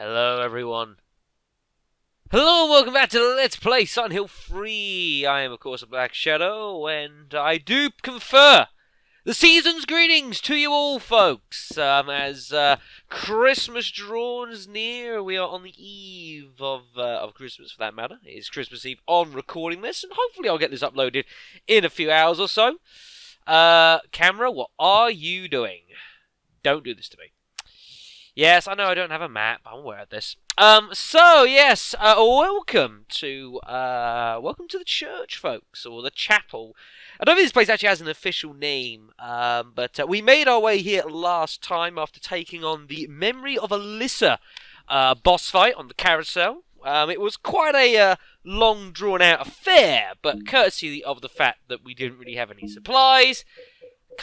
Hello everyone. Hello and welcome back to Let's Play Silent Hill 3. I am of course a Black Shadow and I do confer the season's greetings to you all folks. As Christmas draws near, we are on the eve of Christmas for that matter. It is Christmas Eve on recording this and hopefully I'll get this uploaded in a few hours or so. Camera, what are you doing? Don't do this to me. Yes, I know I don't have a map. I'm aware of this. Welcome to the church, folks, or the chapel. I don't think this place actually has an official name, but we made our way here last time after taking on the Memory of Alyssa boss fight on the carousel. It was quite a long, drawn-out affair, but courtesy of the fact that we didn't really have any supplies,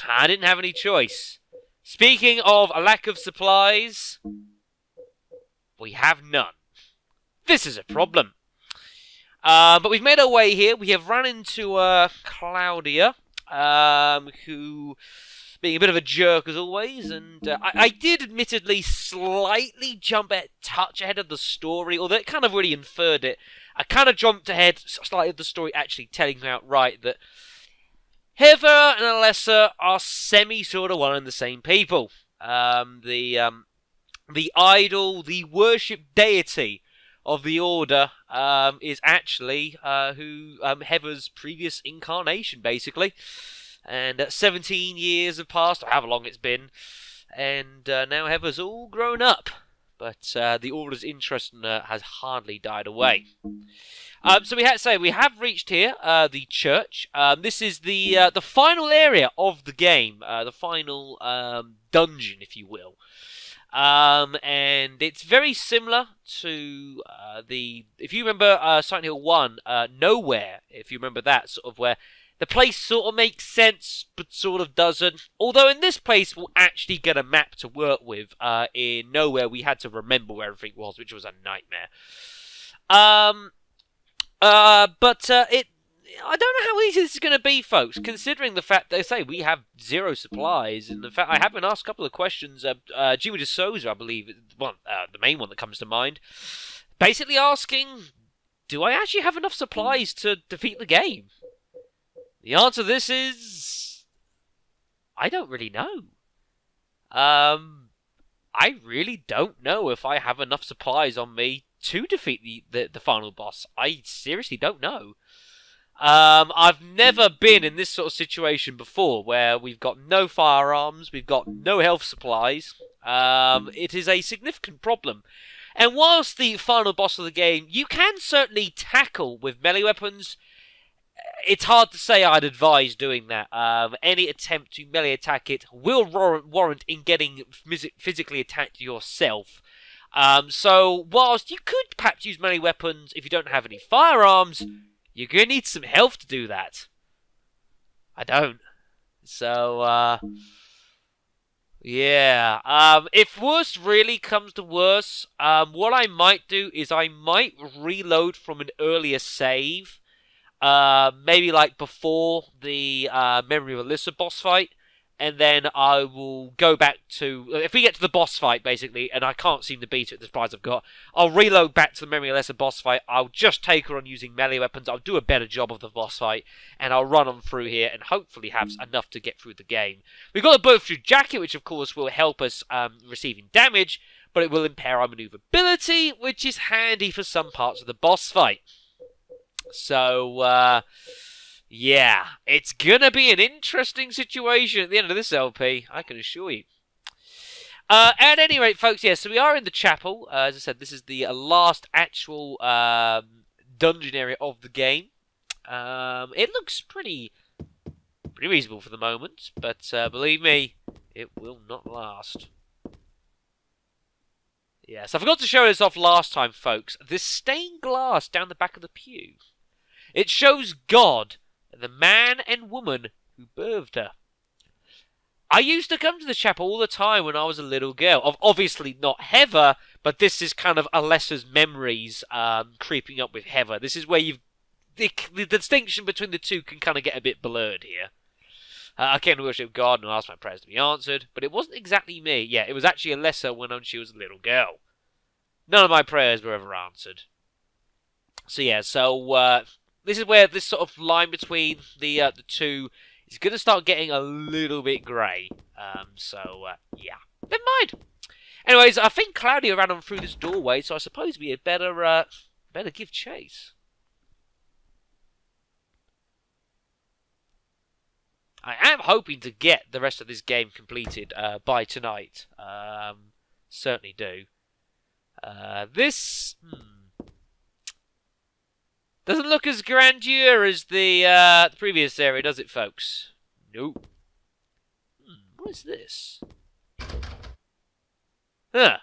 I didn't have any choice. Speaking of a lack of supplies, we have none. This is a problem. But we've made our way here. We have run into Claudia, who, being a bit of a jerk as always, and I did admittedly slightly jump a touch ahead of the story, although it kind of really inferred it. I kind of jumped ahead slightly of the story, actually telling me outright that Heather and Alyssa are sort of one and the same people. The idol, the worship deity of the Order is actually Heather's previous incarnation, basically. And 17 years have passed, or however long it's been, and now Heather's all grown up. But the Order's interest in her has hardly died away. So we have reached here, the church. This is the final area of the game, the final dungeon, if you will. And it's very similar to if you remember Silent Hill 1, Nowhere, if you remember that, sort of where the place sort of makes sense, but sort of doesn't. Although in this place, we'll actually get a map to work with. In Nowhere, we had to remember where everything was, which was a nightmare. I don't know how easy this is going to be, folks, considering the fact that, say, we have zero supplies, and the fact I have been asked a couple of questions. Jimmy DeSouza, I believe, the main one that comes to mind, basically asking, do I actually have enough supplies to defeat the game? The answer to this is, I don't really know. I really don't know if I have enough supplies on me to defeat the final boss. I seriously don't know. I've never been in this sort of situation before, where we've got no firearms, we've got no health supplies. It is a significant problem. And whilst the final boss of the game, you can certainly tackle with melee weapons, it's hard to say I'd advise doing that. Any attempt to melee attack it will warrant in getting physically attacked yourself. So whilst you could perhaps use melee weapons if you don't have any firearms, you're going to need some health to do that. I don't. So, yeah. If worst really comes to worst, what I might do is I might reload from an earlier save. Maybe like before the Memory of Alyssa boss fight. And then I will go back to... If we get to the boss fight, basically, and I can't seem to beat it with the supplies I've got, I'll reload back to the Memory of Alyssa boss fight. I'll just take her on using melee weapons. I'll do a better job of the boss fight. And I'll run on through here and hopefully have enough to get through the game. We've got a bulletproof jacket, which of course will help us receiving damage. But it will impair our maneuverability, which is handy for some parts of the boss fight. So, yeah, it's gonna be an interesting situation at the end of this LP, I can assure you. At any rate, folks, yeah, so we are in the chapel. As I said, this is the last actual dungeon area of the game. It looks pretty reasonable for the moment, but believe me, it will not last. Yes, I forgot to show this off last time, folks. This stained glass down the back of the pew. It shows God, the man and woman who birthed her. I used to come to the chapel all the time when I was a little girl. Obviously not Heather, but this is kind of Alessa's memories creeping up with Heather. This is where the distinction between the two can kind of get a bit blurred here. I came to worship God and asked my prayers to be answered, but it wasn't exactly me. Yeah, it was actually Alyssa when she was a little girl. None of my prayers were ever answered. So yeah, this is where this sort of line between the two is going to start getting a little bit grey. Yeah, never mind. Anyways, I think Claudia ran on through this doorway, so I suppose we had better give chase. I am hoping to get the rest of this game completed by tonight. Certainly do. This doesn't look as grandeur as the previous area, does it, folks? Nope. What is this? Huh.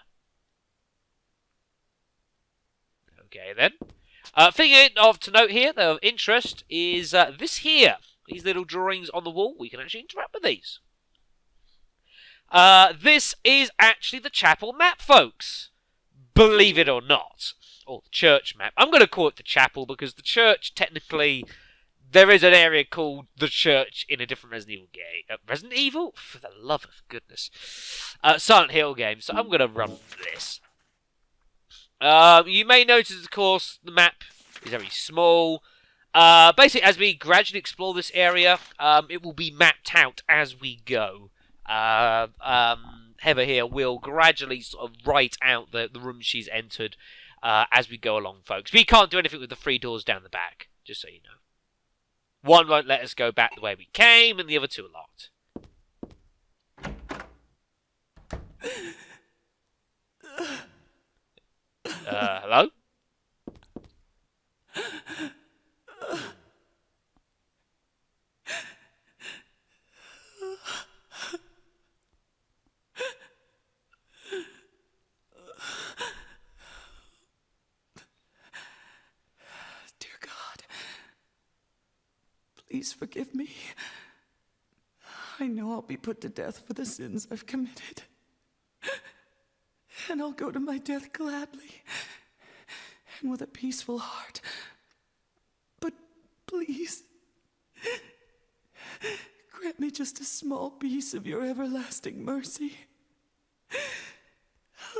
Okay, then. Thing to note here, though, of interest, is this here. These little drawings on the wall. We can actually interact with these. This is actually the chapel map, folks. Believe it or not. Or the church map. I'm going to call it the chapel because the church, technically, there is an area called the church in a different Resident Evil game. Resident Evil? For the love of goodness. Silent Hill game. So I'm going to run this. You may notice, of course, the map is very small. Basically, as we gradually explore this area, it will be mapped out as we go. Heather here will gradually sort of write out the room she's entered as we go along, folks. We can't do anything with the 3 doors down the back, just so you know. One won't let us go back the way we came, and the other 2 are locked. Hello? Dear God, please forgive me. I know I'll be put to death for the sins I've committed. And I'll go to my death gladly and with a peaceful heart. But please, grant me just a small piece of your everlasting mercy.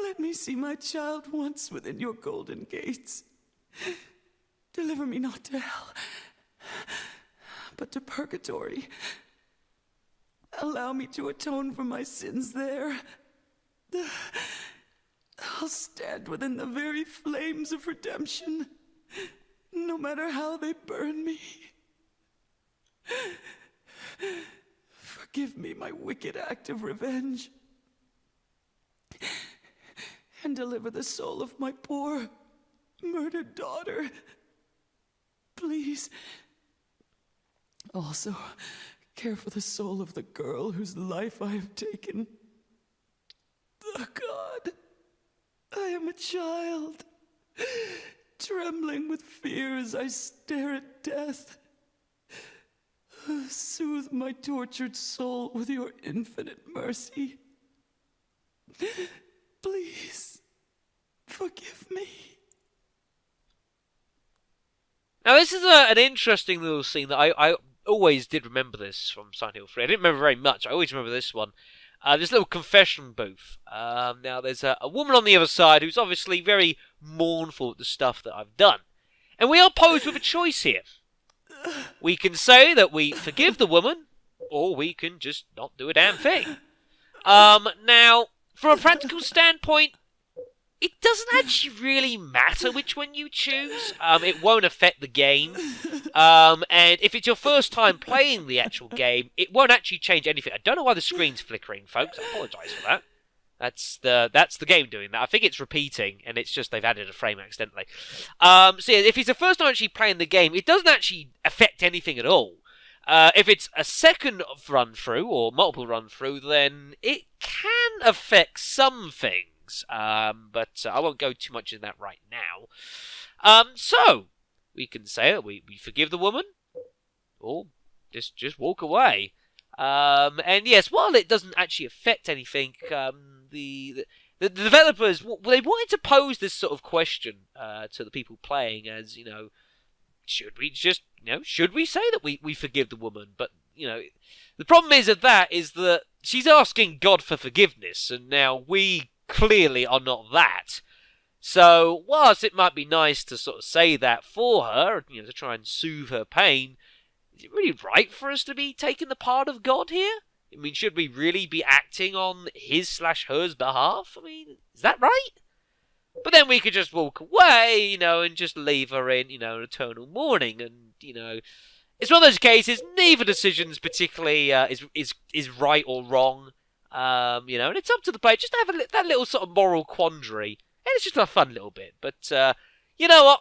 Let me see my child once within your golden gates. Deliver me not to hell, but to purgatory. Allow me to atone for my sins there. I'll stand within the very flames of redemption, no matter how they burn me. Forgive me my wicked act of revenge, and deliver the soul of my poor, murdered daughter. Please. Also, care for the soul of the girl whose life I have taken. Oh, God. I am a child, trembling with fear as I stare at death. Soothe my tortured soul with your infinite mercy. Please, forgive me. Now, this is an interesting little scene that I always did remember this from Silent Hill 3. I didn't remember very much. I always remember this one. This little confession booth. Now, there's a woman on the other side who's obviously very mournful at the stuff that I've done. And we are posed with a choice here. We can say that we forgive the woman, or we can just not do a damn thing. Now, from a practical standpoint, it doesn't actually really matter which one you choose. It won't affect the game. And if it's your first time playing the actual game, it won't actually change anything. I don't know why the screen's flickering, folks. I apologise for that. That's the game doing that. I think it's repeating, and it's just they've added a frame accidentally. So yeah, if it's the first time actually playing the game, it doesn't actually affect anything at all. If it's a second run-through, or multiple run-through, then it can affect some things. But I won't go too much in that right now. So, we can say that we forgive the woman, or just walk away. And yes, while it doesn't actually affect anything, the developers, they wanted to pose this sort of question to the people playing as, should we say that we forgive the woman? But, the problem is that she's asking God for forgiveness, and now we clearly are not that. So, whilst it might be nice to sort of say that for her, to try and soothe her pain, is it really right for us to be taking the part of God here? I mean, should we really be acting on his/hers behalf? I mean, is that right? But then we could just walk away, and just leave her in, an eternal mourning. And, it's one of those cases, neither decision's particularly is right or wrong. And it's up to the player just to have that little sort of moral quandary. And it's just a fun little bit. But, you know what?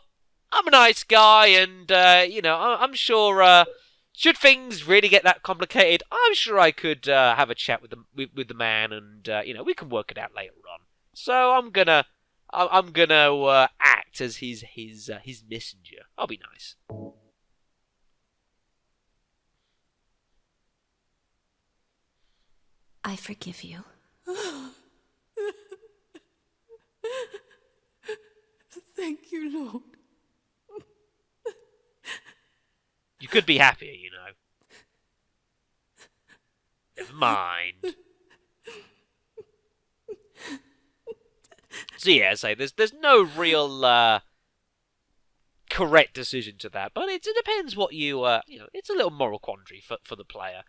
I'm a nice guy, and, I'm sure, should things really get that complicated, I'm sure I could have a chat with the man, and, we can work it out later on. So I'm gonna act as his messenger. I'll be nice. I forgive you. Thank you, Lord. You could be happier, Never mind. So yeah, there's no real correct decision to that, but it depends what it's a little moral quandary for the player.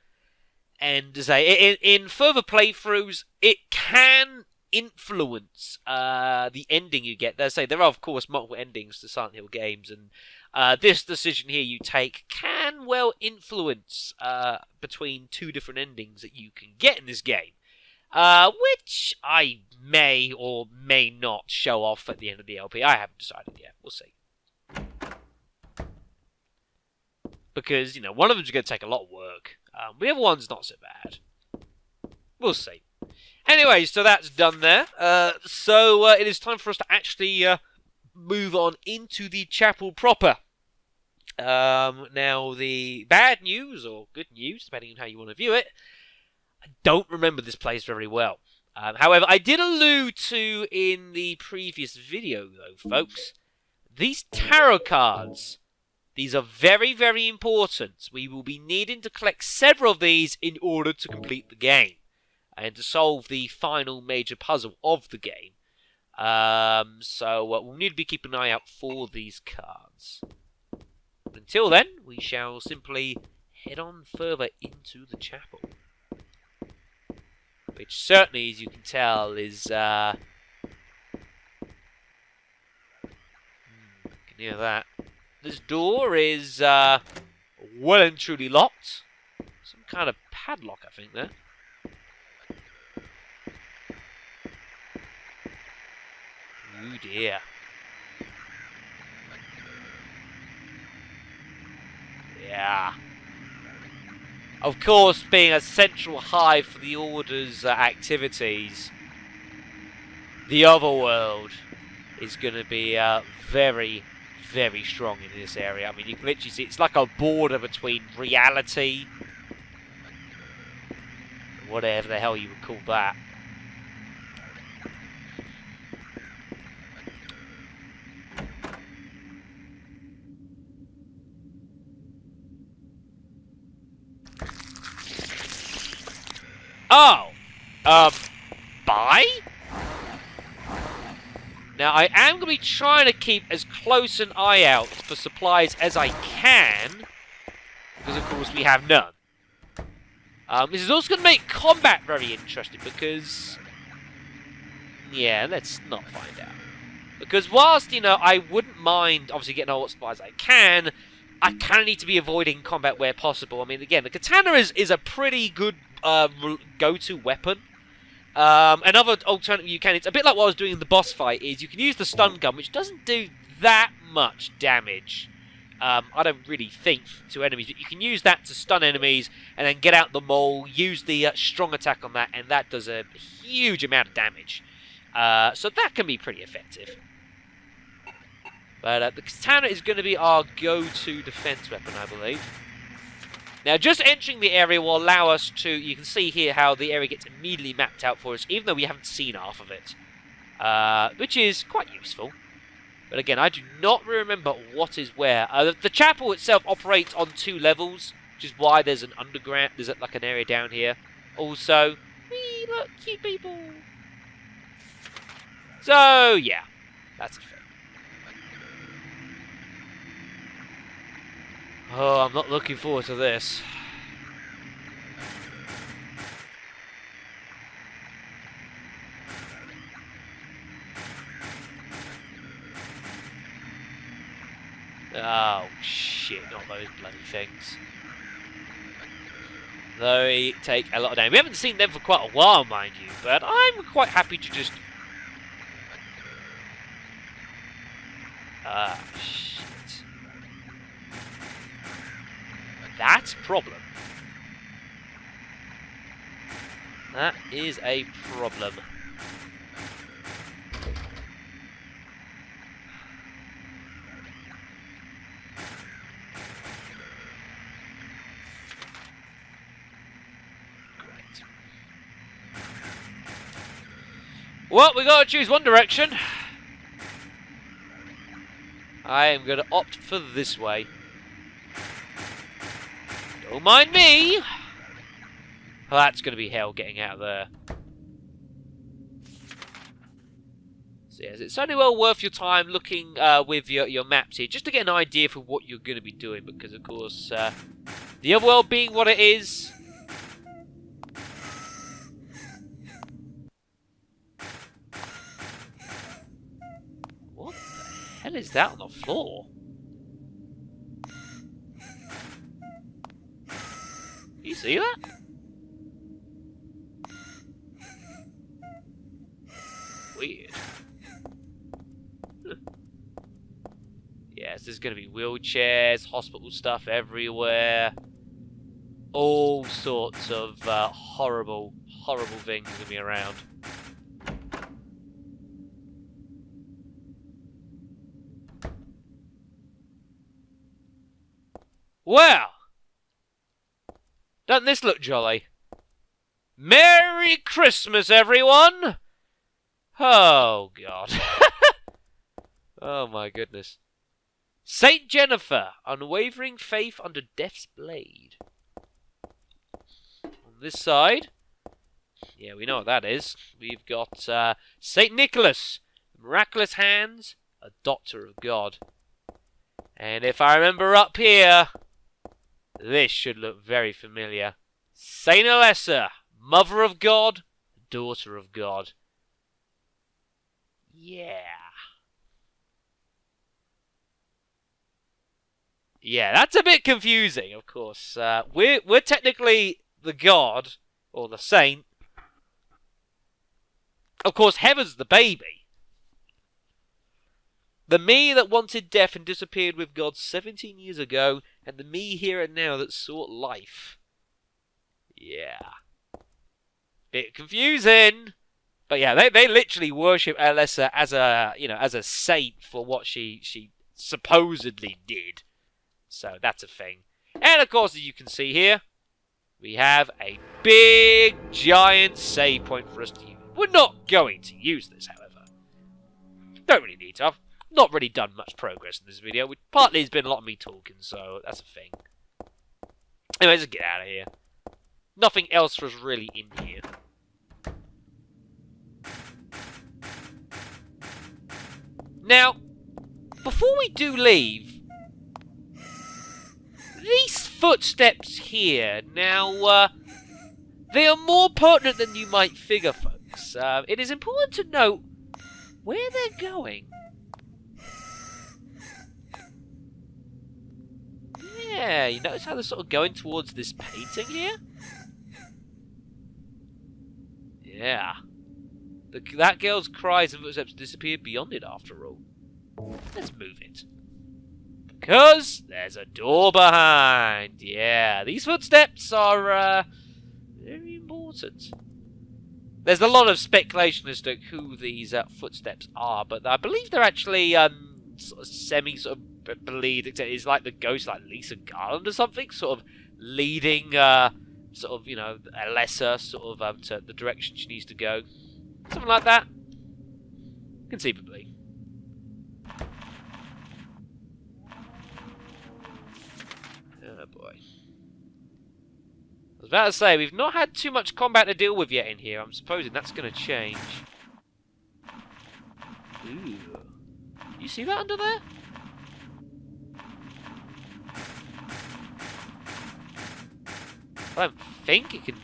And to say in further playthroughs, it can influence the ending you get. There are of course multiple endings to Silent Hill games, and this decision here you take can well influence between two different endings that you can get in this game. Which I may or may not show off at the end of the LP. I haven't decided yet. We'll see. Because, one of them's going to take a lot of work. The other one's not so bad. We'll see. Anyway, so that's done there. So it is time for us to actually move on into the chapel proper. Now, the bad news, or good news, depending on how you want to view it, I don't remember this place very well. However, I did allude to in the previous video, though, folks, these tarot cards, these are very, very important. We will be needing to collect several of these in order to complete the game and to solve the final major puzzle of the game. So we'll need to be keeping an eye out for these cards. But until then, we shall simply head on further into the chapel. Which certainly, as you can tell, is... can hear that. This door is well and truly locked. Some kind of padlock, I think, there. Oh dear. Yeah. Of course, being a central hive for the Order's activities, the Otherworld is going to be very, very strong in this area. I mean, you can literally see it's like a border between reality, whatever the hell you would call that. Oh! Bye? Now, I am going to be trying to keep as close an eye out for supplies as I can, because, of course, we have none. This is also going to make combat very interesting, because... yeah, let's not find out. Because whilst, I wouldn't mind, obviously, getting all what supplies I can, I kind of need to be avoiding combat where possible. I mean, again, the katana is a pretty good go-to weapon. Another alternative you can, it's a bit like what I was doing in the boss fight, is you can use the stun gun, which doesn't do that much damage, I don't really think, to enemies. But you can use that to stun enemies, and then get out the mole, use the strong attack on that, and that does a huge amount of damage. So that can be pretty effective. But the katana is going to be our go-to defense weapon, I believe. Now, just entering the area will allow us to... you can see here how the area gets immediately mapped out for us, even though we haven't seen half of it. Which is quite useful. But again, I do not remember what is where. The chapel itself operates on 2 levels, which is why there's an underground... there's like an area down here. Also, whee, look, cute people. So, yeah. That's a thing. Oh, I'm not looking forward to this. Oh, shit, not those bloody things. They take a lot of damage. We haven't seen them for quite a while, mind you, but I'm quite happy to just... Ah, shit. That's a problem. That is a problem. Well, we gotta choose one direction. I am gonna opt for this way. Don't mind me. Oh, that's gonna be hell getting out of there. So yes, it's only well worth your time looking with your maps here, just to get an idea for what you're gonna be doing, because of course, the other world being what it is. What the hell is that on the floor? You see that? Weird. Yes, there's going to be wheelchairs, hospital stuff everywhere. All sorts of horrible, horrible things going to be around. Well, doesn't this look jolly? Merry Christmas, everyone! Oh, God. Oh, my goodness. Saint Jennifer, unwavering faith under death's blade. On this side, yeah, we know what that is. We've got Saint Nicholas, miraculous hands, a doctor of God. And if I remember up here, this should look very familiar. Saint Alyssa, mother of God, daughter of God. Yeah. Yeah, that's a bit confusing, of course. We're technically the god, or the saint. Of course, Heaven's the baby. The me that wanted death and disappeared with God 17 years ago, and the me here and now that sought life. Yeah. Bit confusing. But yeah, they literally worship Alyssa as a saint for what she supposedly did. So that's a thing. And of course, as you can see here, we have a big, giant save point for us to use. We're not going to use this, however. Don't really need to. I've not really done much progress in this video, which partly has been a lot of me talking, so that's a thing. Anyway, let's get out of here. Nothing else for us really in here. Now, before we do leave, these footsteps here, now, they are more pertinent than you might figure, folks. It is important to note where they're going. Yeah, you notice how they're sort of going towards this painting here? Yeah. That girl's cries and footsteps disappeared beyond it after all. Let's move it. Because there's a door behind. Yeah, these footsteps are very important. There's a lot of speculation as to who these footsteps are, but I believe they're actually sort of believed. It's like the ghost, like Lisa Garland or something, sort of leading sort of Alyssa sort of to the direction she needs to go. Something like that. Conceivably. Oh boy. I was about to say, we've not had too much combat to deal with yet in here. I'm supposing that's going to change. Ooh. You see that under there? I don't think it can...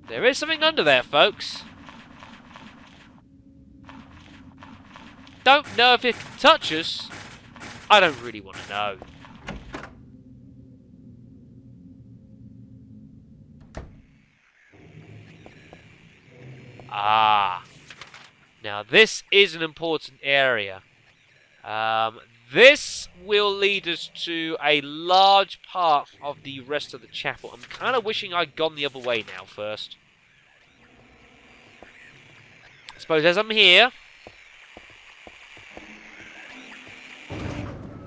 There is something under there, folks. Don't know if it can touch us. I don't really want to know. Ah. Now this is an important area. This will lead us to a large part of the rest of the chapel. I'm kind of wishing I'd gone the other way now first. I suppose as I'm here...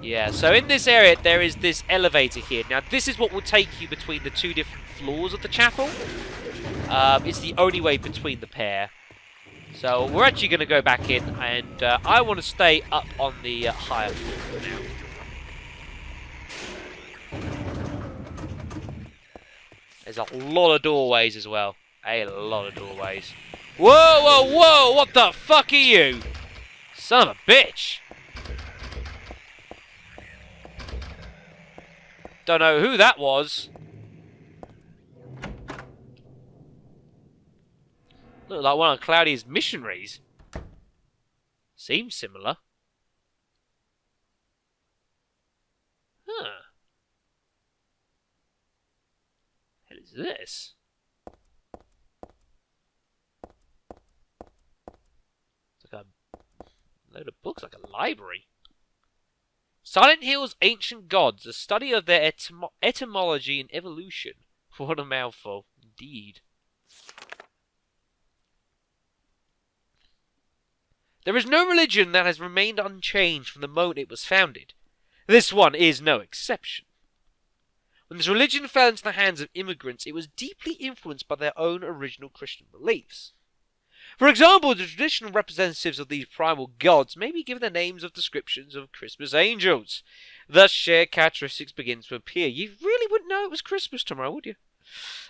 Yeah, so in this area there is this elevator here. Now this is what will take you between the two different floors of the chapel. It's the only way between the pair. So we're actually going to go back in, and I want to stay up on the higher floor for now. There's a lot of doorways as well. A lot of doorways. Whoa, whoa, whoa! What the fuck are you? Son of a bitch! Don't know who that was. Look like one of Cloudy's missionaries. Seems similar. Huh. What is this? It's like a load of books, like a library. Silent Hill's Ancient Gods, a study of their etymology and evolution. What a mouthful, indeed. There is no religion that has remained unchanged from the moment it was founded. This one is no exception. When this religion fell into the hands of immigrants, it was deeply influenced by their own original Christian beliefs. For example, the traditional representatives of these primal gods may be given the names of descriptions of Christmas angels. Thus, shared characteristics begin to appear. You really wouldn't know it was Christmas tomorrow, would you?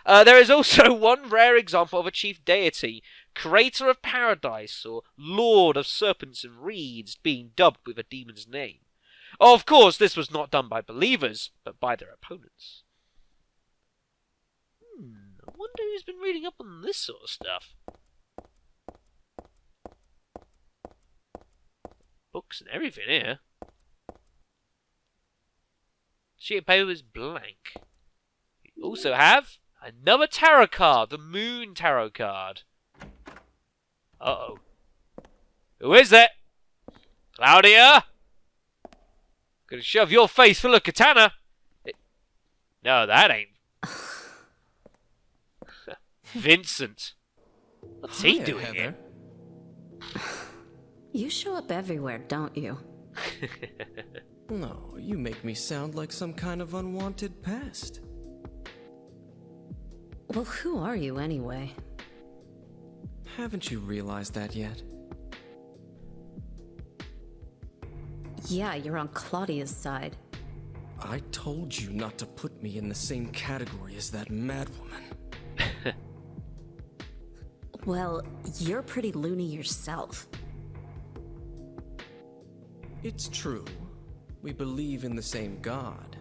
There is also one rare example of a chief deity, creator of paradise, or lord of serpents and reeds, being dubbed with a demon's name. Of course, this was not done by believers, but by their opponents. I wonder who's been reading up on this sort of stuff. Books and everything here. Sheet of paper is blank. You also have another tarot card, the Moon Tarot card. Uh-oh. Who is it? Claudia? Gonna shove your face full of katana. No, that ain't. Vincent. What's he doing Heather. here? You show up everywhere, don't you? No, you make me sound like some kind of unwanted pest. Well, who are you anyway? Haven't you realized that yet? Yeah, you're on Claudia's side. I told you not to put me in the same category as that madwoman. Well, you're pretty loony yourself. It's true. We believe in the same God.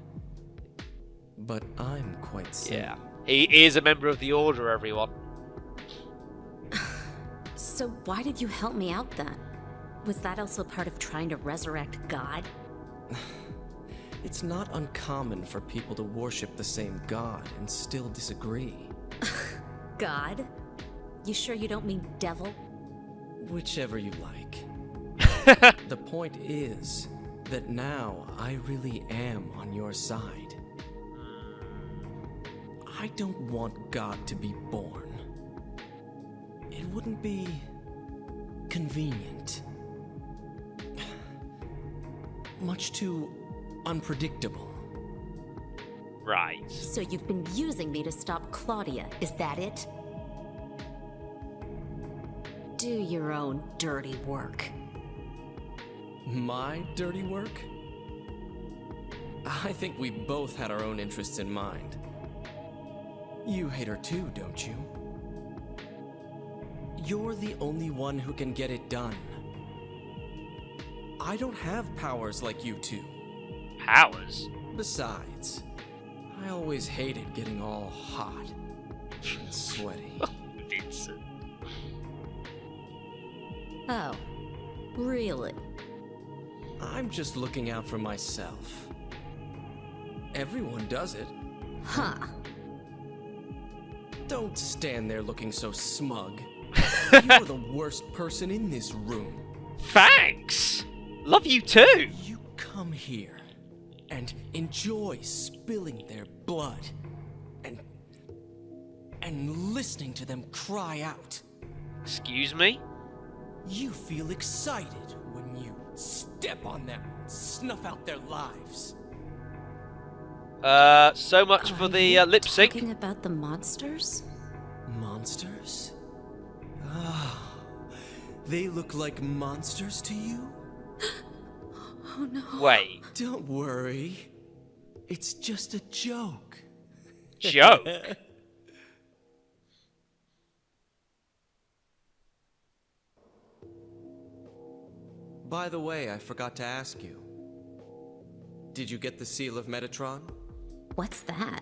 But I'm quite sane. Yeah. He is a member of the Order, everyone. So why did you help me out then? Was that also part of trying to resurrect God? It's not uncommon for people to worship the same God and still disagree. God? You sure you don't mean devil? Whichever you like. The point is that now I really am on your side. I don't want God to be born. It wouldn't be convenient. Much too unpredictable. Right. So you've been using me to stop Claudia, is that it? Do your own dirty work. My dirty work? I think we both had our own interests in mind. You hate her too, don't you? You're the only one who can get it done. I don't have powers like you two. Powers? Besides, I always hated getting all hot and sweaty. Vincent. Oh, really? I'm just looking out for myself. Everyone does it. Huh. Don't stand there looking so smug. You're the worst person in this room. Thanks! Love you too! You come here and enjoy spilling their blood and listening to them cry out. Excuse me? You feel excited when you step on them, snuff out their lives. So much for the lip sync. Talking about the monsters? Monsters? Ah, they look like monsters to you? Oh no. Wait, Don't worry. It's just a joke. joke? By the way, I forgot to ask you. Did you get the Seal of Metatron? What's that?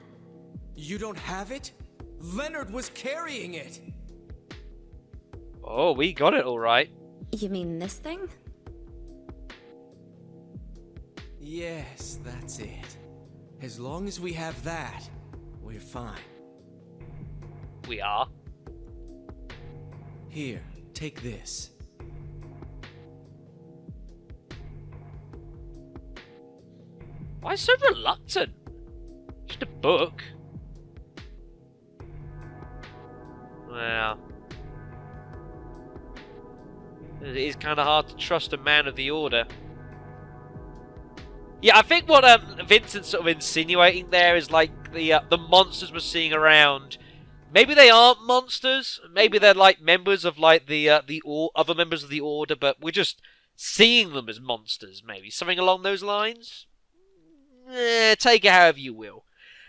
You don't have it? Leonard was carrying it! Oh, we got it alright. You mean this thing? Yes, that's it. As long as we have that, we're fine. We are. Here, take this. Why so reluctant? Just a book. Well, it is kind of hard to trust a man of the Order. Yeah, I think what Vincent's sort of insinuating there is like the monsters we're seeing around. Maybe they aren't monsters. Maybe they're like members of like the other members of the Order, but we're just seeing them as monsters. Maybe something along those lines. Take it however you will.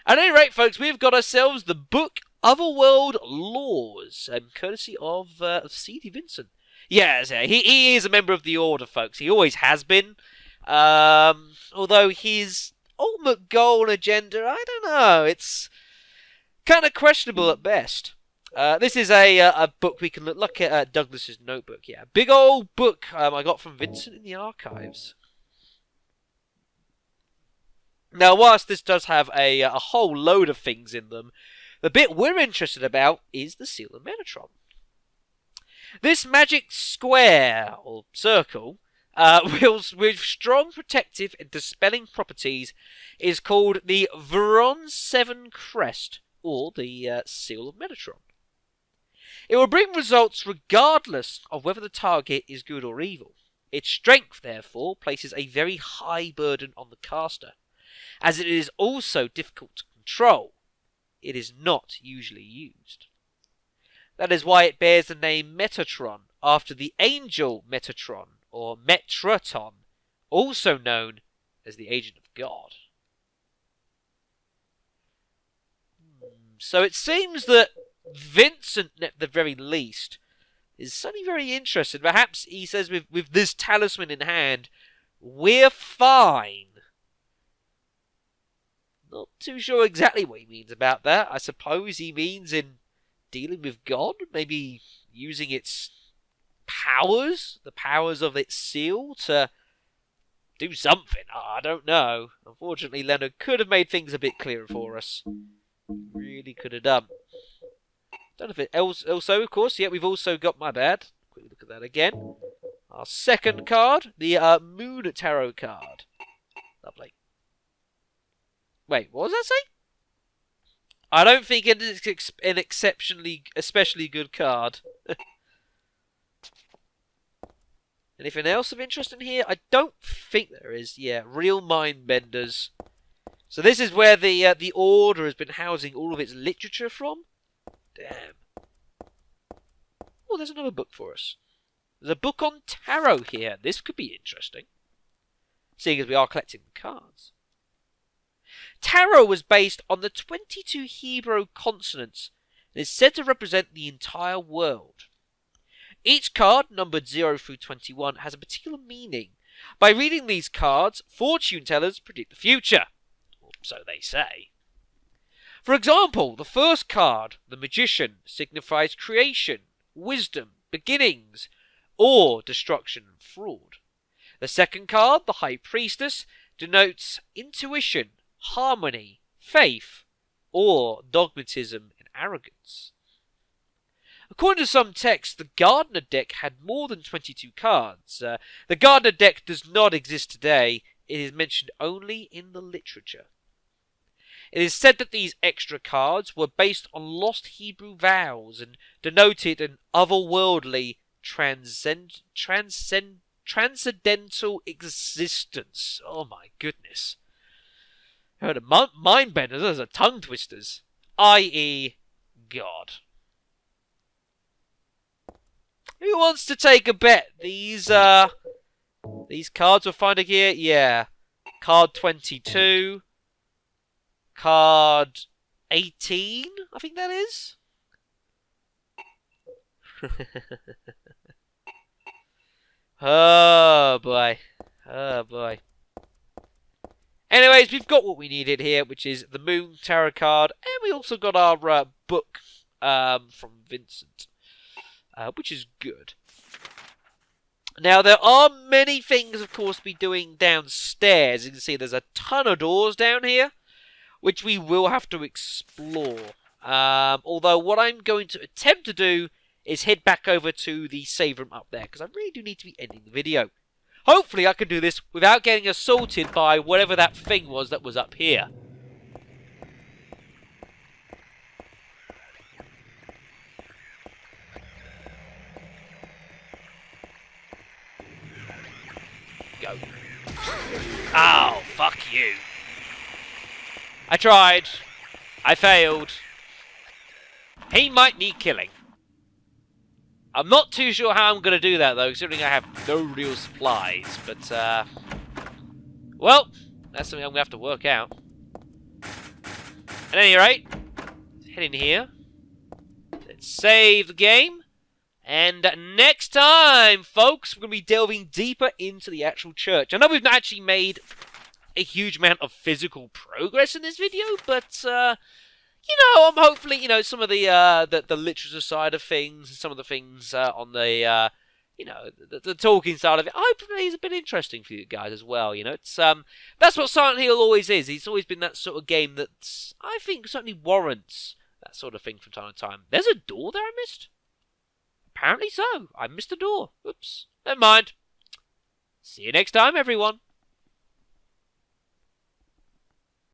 At any rate, folks, we've got ourselves the book Otherworld Laws, courtesy of C.D. Vincent. Yes, he is a member of the Order, folks. He always has been. Although his ultimate goal and agenda, I don't know. It's kind of questionable at best. This is a book we can look at Douglas's notebook. Yeah, big old book I got from Vincent in the archives. Now, whilst this does have a whole load of things in them, the bit we're interested about is the Seal of Metatron. This magic square, or circle, with strong protective and dispelling properties, is called the Veron 7 Crest, or the Seal of Metatron. It will bring results regardless of whether the target is good or evil. Its strength, therefore, places a very high burden on the caster. As it is also difficult to control, it is not usually used. That is why it bears the name Metatron, after the angel Metatron, or Metraton, also known as the Agent of God. So it seems that Vincent, at the very least, is suddenly very interested. Perhaps he says with this talisman in hand, we're fine. Not too sure exactly what he means about that. I suppose he means in dealing with God, maybe using its powers, the powers of its seal, to do something. I don't know. Unfortunately, Leonard could have made things a bit clearer for us. Really could have done. Don't know if it also, of course, yeah, we've also got, my bad. Quickly look at that again. Our second card, the Moon Tarot card. Lovely. Wait, what was that say? I don't think it is an especially good card. Anything else of interest in here? I don't think there is. Yeah, real mind benders. So this is where the Order has been housing all of its literature from. Damn. Oh, there's another book for us. There's a book on tarot here. This could be interesting, seeing as we are collecting the cards. Tarot was based on the 22 Hebrew consonants and is said to represent the entire world. Each card, numbered 0 through 21, has a particular meaning, By reading these cards, fortune tellers predict the future. Or so they say. For example, the first card, the Magician, signifies creation, wisdom, beginnings, or destruction and fraud. The second card, the High Priestess, denotes intuition, harmony, faith, or dogmatism and arrogance. According to some texts, the Gardener deck had more than 22 cards. The Gardener deck does not exist today. It is mentioned only in the literature. It is said that these extra cards were based on lost Hebrew vows and denoted an otherworldly, transcendental existence. Oh my goodness. I heard of mind benders, those are tongue twisters. I.e. God. Who wants to take a bet? These cards we're finding here? Yeah. Card 22. Card 18, I think that is. Oh boy. Oh boy. Anyways, we've got what we needed here, which is the Moon Tarot card, and we also got our book from Vincent, which is good. Now, there are many things, of course, to be doing downstairs. You can see there's a ton of doors down here, which we will have to explore. Although what I'm going to attempt to do is head back over to the save room up there, because I really do need to be ending the video. Hopefully I can do this without getting assaulted by whatever that thing was that was up here. Go. Oh, fuck you. I tried. I failed. He might need killing. I'm not too sure how I'm going to do that, though, considering I have no real supplies. But, well, that's something I'm going to have to work out. At any rate, let's head in here. Let's save the game. And next time, folks, we're going to be delving deeper into the actual church. I know we've not actually made a huge amount of physical progress in this video, but, I'm hopefully, some of the literature side of things, and some of the things on the, the talking side of it, hopefully it's a bit interesting for you guys as well, It's, that's what Silent Hill always is. It's always been that sort of game that I think certainly warrants that sort of thing from time to time. There's a door there I missed? Apparently so. I missed a door. Oops. Never mind. See you next time, everyone.